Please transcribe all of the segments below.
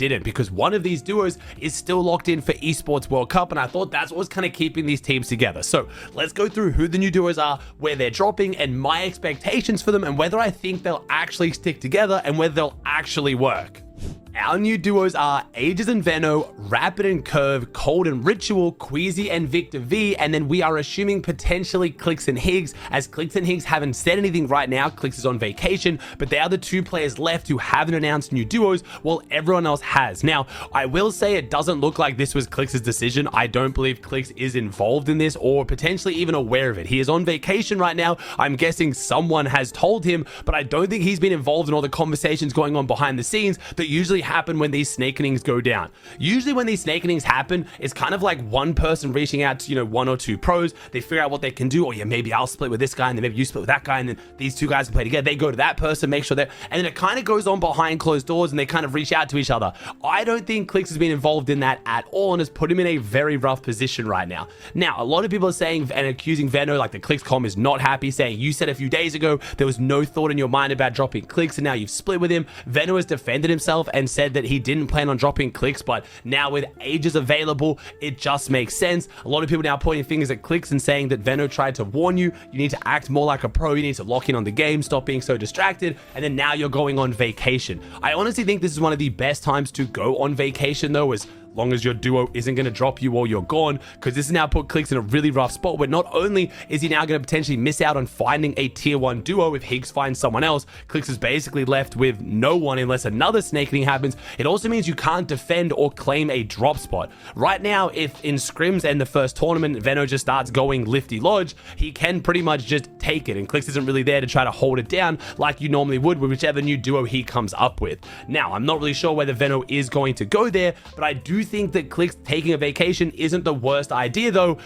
didn't, because one of these duos is still locked in for Esports World Cup, and I thought that's what was kind of keeping these teams together. So let's go through who the new duos are, where they're dropping, and my expectations for them, and whether I think they'll actually stick together and whether they'll actually work. Our new duos are Aegis and Veno, Rapid and Curve, Cold and Ritual, Queasy and Victor V, and then we are assuming potentially Clix and Higgs, as Clix and Higgs haven't said anything right now. Clix is on vacation, but they are the two players left who haven't announced new duos, while everyone else has. Now, I will say it doesn't look like this was Clix's decision. I don't believe Clix is involved in this or potentially even aware of it. He is on vacation right now. I'm guessing someone has told him, but I don't think he's been involved in all the conversations going on behind the scenes that usually happen when these snakenings go down. Usually when these snakenings happen, it's kind of like one person reaching out to, one or two pros. They figure out what they can do. Oh yeah, maybe I'll split with this guy, and then maybe you split with that guy, and then these two guys can play together. They go to that person, make sure that, and then it kind of goes on behind closed doors, and they kind of reach out to each other. I don't think Clix has been involved in that at all, and has put him in a very rough position right now. Now, a lot of people are saying and accusing Veno, like the Clix.com is not happy, saying you said a few days ago there was no thought in your mind about dropping Clix, and now you've split with him. Veno has defended himself and said that he didn't plan on dropping Clix, but now with Aegis available, it just makes sense. A lot of people now pointing fingers at Clix and saying that Veno tried to warn you. You need to act more like a pro. You need to lock in on the game, stop being so distracted, and then now you're going on vacation. I honestly think this is one of the best times to go on vacation, though, as long as your duo isn't going to drop you while you're gone, because this has now put Clix in a really rough spot where not only is he now going to potentially miss out on finding a tier 1 duo if Higgs finds someone else, Clix is basically left with no one unless another snakening happens. It also means you can't defend or claim a drop spot. Right now, if in scrims and the first tournament, Veno just starts going Lifty Lodge, he can pretty much just take it, and Clix isn't really there to try to hold it down like you normally would with whichever new duo he comes up with. Now, I'm not really sure whether Veno is going to go there, but I do think that Clix taking a vacation isn't the worst idea, though,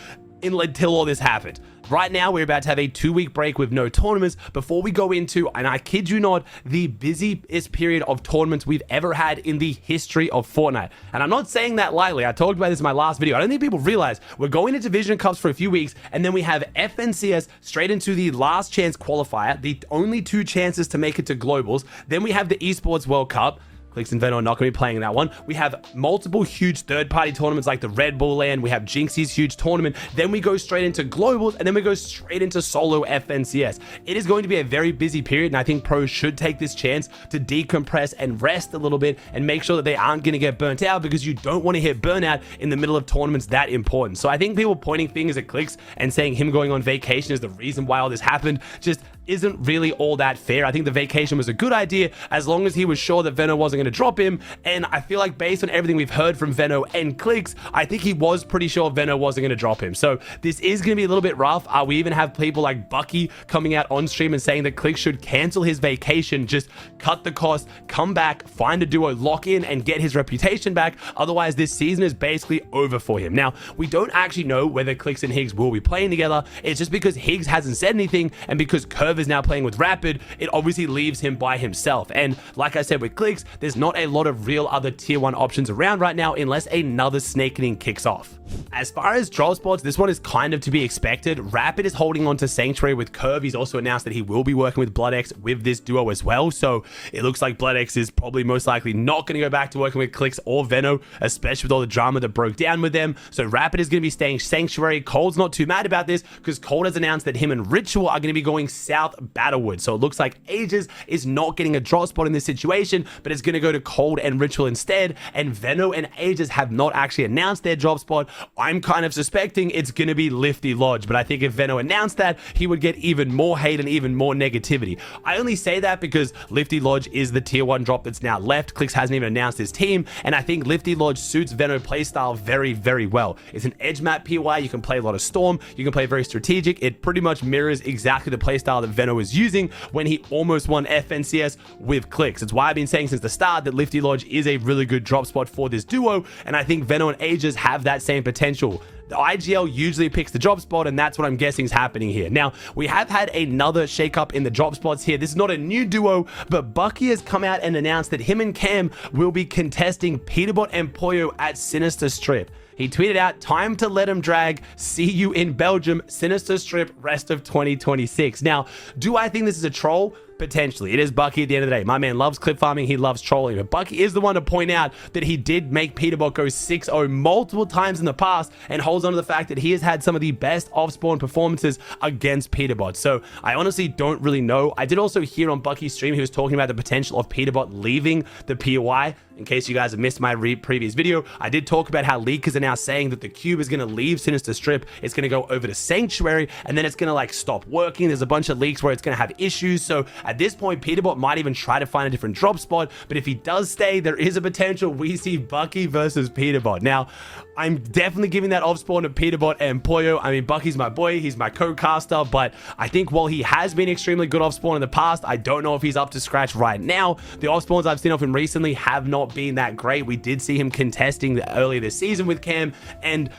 until all this happened. Right now, we're about to have a 2-week break with no tournaments before we go into, and I kid you not, the busiest period of tournaments we've ever had in the history of Fortnite. And I'm not saying that lightly. I talked about this in my last video. I don't think people realize we're going into Division Cups for a few weeks, and then we have FNCS straight into the last chance qualifier, the only 2 chances to make it to Globals. Then we have the Esports World Cup. Clix and Veno are not going to be playing in that one. We have multiple huge third-party tournaments like the Red Bull Land. We have Jinxie's huge tournament. Then we go straight into Globals, and then we go straight into solo FNCS. It is going to be a very busy period, and I think pros should take this chance to decompress and rest a little bit and make sure that they aren't going to get burnt out, because you don't want to hit burnout in the middle of tournaments that important. So I think people pointing fingers at Clix and saying him going on vacation is the reason why all this happened just isn't really all that fair. I think the vacation was a good idea as long as he was sure that Veno wasn't going to drop him, and I feel like based on everything we've heard from Veno and Clix, I think he was pretty sure Veno wasn't going to drop him. So this is going to be a little bit rough. We even have people like Bucky coming out on stream and saying that Clix should cancel his vacation, just cut the cost, come back, find a duo, lock in, and get his reputation back. Otherwise, this season is basically over for him. Now, we don't actually know whether Clix and Higgs will be playing together. It's just because Higgs hasn't said anything, and because Curve is now playing with Rapid, it obviously leaves him by himself. And like I said with Clix, there's not a lot of real other tier 1 options around right now unless another snakening kicks off. As far as drop spots, this one is kind of to be expected. Rapid is holding on to Sanctuary with Curve. He's also announced that he will be working with BloodX with this duo as well. So it looks like BloodX is probably most likely not going to go back to working with Clix or Veno, especially with all the drama that broke down with them. So Rapid is going to be staying Sanctuary. Cold's not too mad about this because Cold has announced that him and Ritual are going to be going South Battlewood. So it looks like Aegis is not getting a drop spot in this situation, but it's going to go to Cold and Ritual instead. And Veno and Aegis have not actually announced their drop spot. I'm kind of suspecting it's going to be Lifty Lodge, but I think if Veno announced that, he would get even more hate and even more negativity. I only say that because Lifty Lodge is the tier 1 drop that's now left. Clix hasn't even announced his team, and I think Lifty Lodge suits Veno playstyle very, very well. It's an edge map PY. You can play a lot of Storm. You can play very strategic. It pretty much mirrors exactly the playstyle that Veno is using when he almost won FNCS with Clix. It's why I've been saying since the start that Lifty Lodge is a really good drop spot for this duo, and I think Veno and Aegis have that same potential. The IGL usually picks the drop spot, and that's what I'm guessing is happening here. Now, we have had another shakeup in the drop spots here. This is not a new duo, but Bucky has come out and announced that him and Cam will be contesting Peterbot and Pollo at Sinister Strip. He tweeted out, "Time to let him drag. See you in Belgium. Sinister Strip rest of 2026. Now, do I think this is a troll? Potentially. It is Bucky at the end of the day. My man loves clip farming. He loves trolling. But Bucky is the one to point out that he did make Peterbot go 6-0 multiple times in the past and holds on to the fact that he has had some of the best off-spawn performances against Peterbot. So I honestly don't really know. I did also hear on Bucky's stream, he was talking about the potential of Peterbot leaving the POI. In case you guys have missed my previous video, I did talk about how leakers are now saying that the cube is going to leave Sinister Strip. It's going to go over to Sanctuary, and then it's going to like stop working. There's a bunch of leaks where it's going to have issues. So at this point, Peterbot might even try to find a different drop spot. But if he does stay, there is a potential we see Bucky versus Peterbot. Now, I'm definitely giving that off spawn to Peterbot and Pollo. I mean, Bucky's my boy. He's my co-caster. But I think while he has been extremely good off spawn in the past, I don't know if he's up to scratch right now. The off spawns I've seen of him recently have not been that great. We did see him contesting earlier this season with Cam, and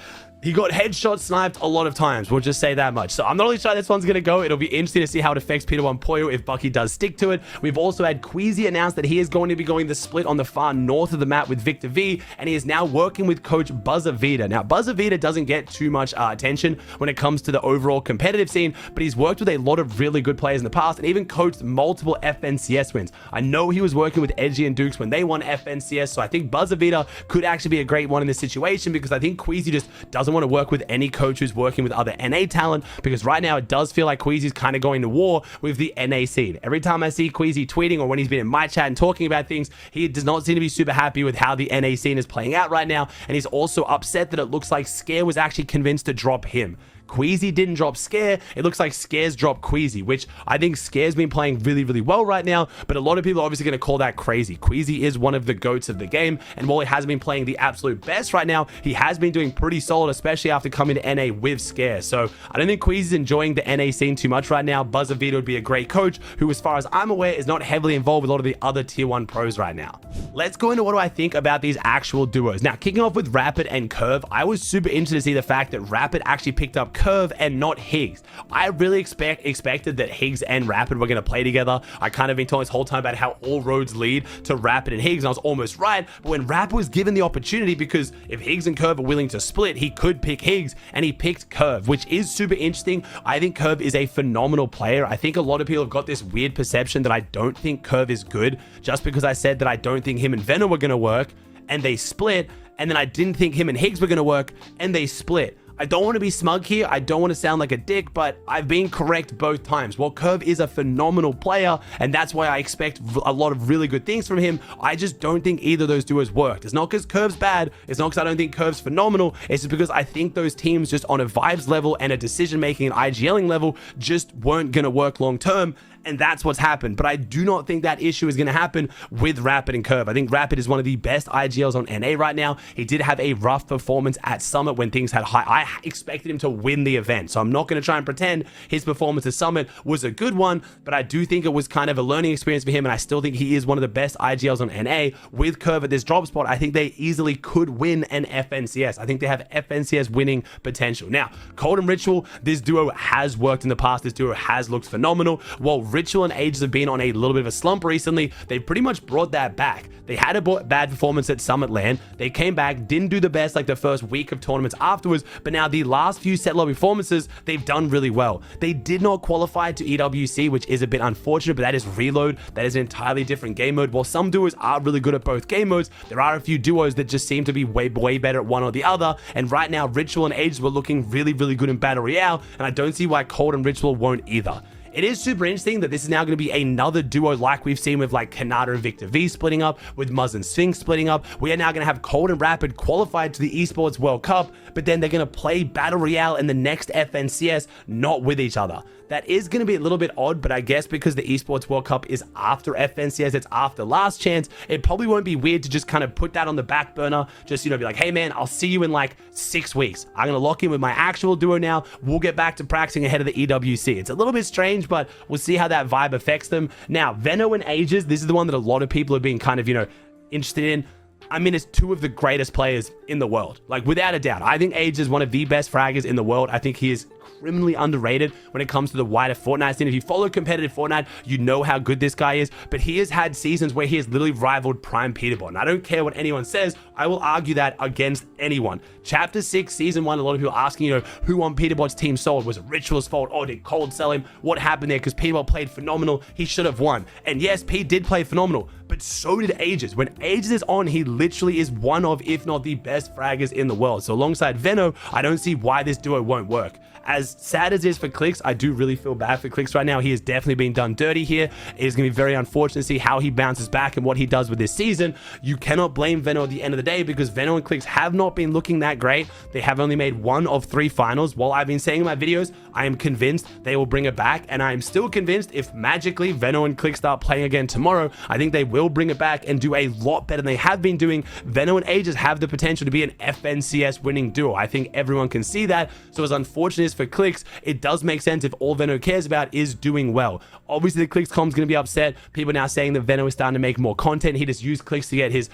he got headshot sniped a lot of times. We'll just say that much. So I'm not really sure how this one's going to go. It'll be interesting to see how it affects Peterbot and Pollo if Bucky does stick to it. We've also had Queasy announce that he is going to be going the split on the far north of the map with Victor V, and he is now working with coach Buzzer Vita. Now, Buzzer Vita doesn't get too much attention when it comes to the overall competitive scene, but he's worked with a lot of really good players in the past and even coached multiple FNCS wins. I know he was working with Edgy and Dukes when they won FNCS, so I think Buzzer Vita could actually be a great one in this situation because I think Queasy just doesn't want to work with any coach who's working with other NA talent, because right now it does feel like Queasy's kind of going to war with the NA scene. Every time I see Queasy tweeting or when he's been in my chat and talking about things, he does not seem to be super happy with how the NA scene is playing out right now, and he's also upset that it looks like Scare was actually convinced to drop him. Queasy didn't drop Scare. It looks like Scare's dropped Queasy, which I think Scare's been playing really, really well right now, but a lot of people are obviously going to call that crazy. Queasy is one of the GOATs of the game, and while he hasn't been playing the absolute best right now, he has been doing pretty solid, especially after coming to NA with Scare. So I don't think Queasy's enjoying the NA scene too much right now. Buzzer Vita would be a great coach who, as far as I'm aware, is not heavily involved with a lot of the other tier 1 pros right now. Let's go into what do I think about these actual duos. Now, kicking off with Rapid and Curve, I was super interested to see the fact that Rapid actually picked up Curve and not Higgs. I really expected that Higgs and Rapid were going to play together. I kind of been talking this whole time about how all roads lead to Rapid and Higgs, and I was almost right. But when Rapid was given the opportunity, because if Higgs and Curve are willing to split, he could pick Higgs, and he picked Curve, which is super interesting. I think Curve is a phenomenal player. I think a lot of people have got this weird perception that I don't think Curve is good, just because I said that I don't think him and Veno were going to work, and they split, and then I didn't think him and Higgs were going to work, and they split. I don't want to be smug here. I don't want to sound like a dick, but I've been correct both times. While Curve is a phenomenal player, and that's why I expect a lot of really good things from him, I just don't think either of those duos worked. It's not because Curve's bad. It's not because I don't think Curve's phenomenal. It's just because I think those teams just on a vibes level and a decision-making and IGLing level just weren't going to work long-term. And that's what's happened. But I do not think that issue is going to happen with Rapid and Curve. I think Rapid is one of the best IGLs on NA right now. He did have a rough performance at Summit when things had high. I expected him to win the event, so I'm not going to try and pretend his performance at Summit was a good one, but I do think it was kind of a learning experience for him, and I still think he is one of the best IGLs on NA. With Curve at this drop spot, I think they easily could win an FNCS. I think they have FNCS winning potential. Now, Cold and Ritual, this duo has worked in the past. This duo has looked phenomenal. While Ritual and Ages have been on a little bit of a slump recently, they pretty much brought that back. They had a bad performance at Summit Land. They came back, didn't do the best like the first week of tournaments afterwards, but now the last few set lobby performances, they've done really well. They did not qualify to EWC, which is a bit unfortunate, but that is Reload. That is an entirely different game mode. While some duos are really good at both game modes, there are a few duos that just seem to be way better at one or the other, and right now Ritual and Ages were looking really good in Battle Royale, and I don't see why Cold and Ritual won't either. It is super interesting that this is now going to be another duo like we've seen with like Kanata and Victor V splitting up, with Muzz and Sphinx splitting up. We are now going to have Cold and Rapid qualified to the Esports World Cup, but then they're going to play Battle Royale in the next FNCS, not with each other. That is going to be a little bit odd, but I guess because the Esports World Cup is after FNCS, it's after Last Chance, it probably won't be weird to just kind of put that on the back burner. Just, you know, be like, hey man, I'll see you in like 6 weeks. I'm going to lock in with my actual duo now. We'll get back to practicing ahead of the EWC. It's a little bit strange, but we'll see how that vibe affects them. Now, Veno and Ages, this is the one that a lot of people have been kind of, you know, interested in. I mean, it's two of the greatest players in the world, like without a doubt. I think Age is one of the best fraggers in the world. I think he is criminally underrated when it comes to the wider Fortnite scene. If you follow competitive Fortnite, you know how good this guy is, but he has had seasons where he has literally rivaled Prime Peterbot. And I don't care what anyone says, I will argue that against anyone. Chapter 6, Season 1, a lot of people asking, who on Peterbot's team sold? Was it Ritual's fault? Or did Cold sell him? What happened there? Because Peterbot played phenomenal. He should have won. And yes, Pete did play phenomenal, but so did Ages. When Ages is on, he literally is one of, if not the best fraggers in the world. So alongside Veno, I don't see why this duo won't work. As sad as it is for Clix, I do really feel bad for Clix right now. He is definitely being done dirty here. It is going to be very unfortunate to see how he bounces back and what he does with this season. You cannot blame Veno at the end of the day because Veno and Clix have not been looking that great. They have only made 1 of 3 finals. While I've been saying in my videos, I am convinced they will bring it back, and I am still convinced if magically Veno and Clix start playing again tomorrow, I think they will bring it back and do a lot better than they have been doing. Veno and Ages have the potential to be an FNCS winning duo. I think everyone can see that. So as unfortunate as for Clix, it does make sense if all Veno cares about is doing well. Obviously, the Clix com's going to be upset. People are now saying that Veno is starting to make more content. He just used Clix to get his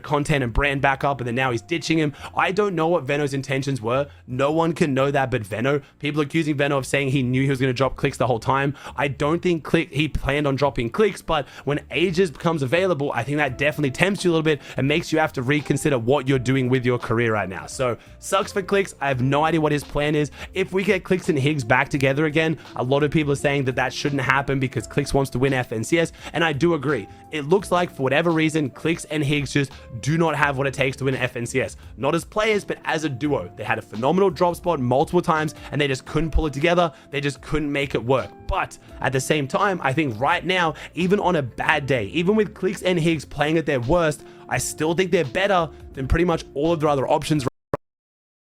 content and brand back up, and then now he's ditching him. I don't know what Veno's intentions were. No one can know that but Veno. People are accusing Veno of saying he knew he was going to drop Clix the whole time. I don't think he planned on dropping Clix, but when Ages becomes available, I think that definitely tempts you a little bit and makes you have to reconsider what you're doing with your career right now. So, sucks for Clix. I have no idea what his plan is. If we get Clix and Higgs back together again, a lot of people are saying that that shouldn't happen because Clix wants to win FNCS, and I do agree. It looks like for whatever reason, Clix and Higgs just do not have what it takes to win FNCS. Not as players, but as a duo. They had a phenomenal drop spot multiple times, and they just couldn't pull it together. They just couldn't make it work. But at the same time, I think right now, even on a bad day, even with Clix and Higgs playing at their worst, I still think they're better than pretty much all of their other options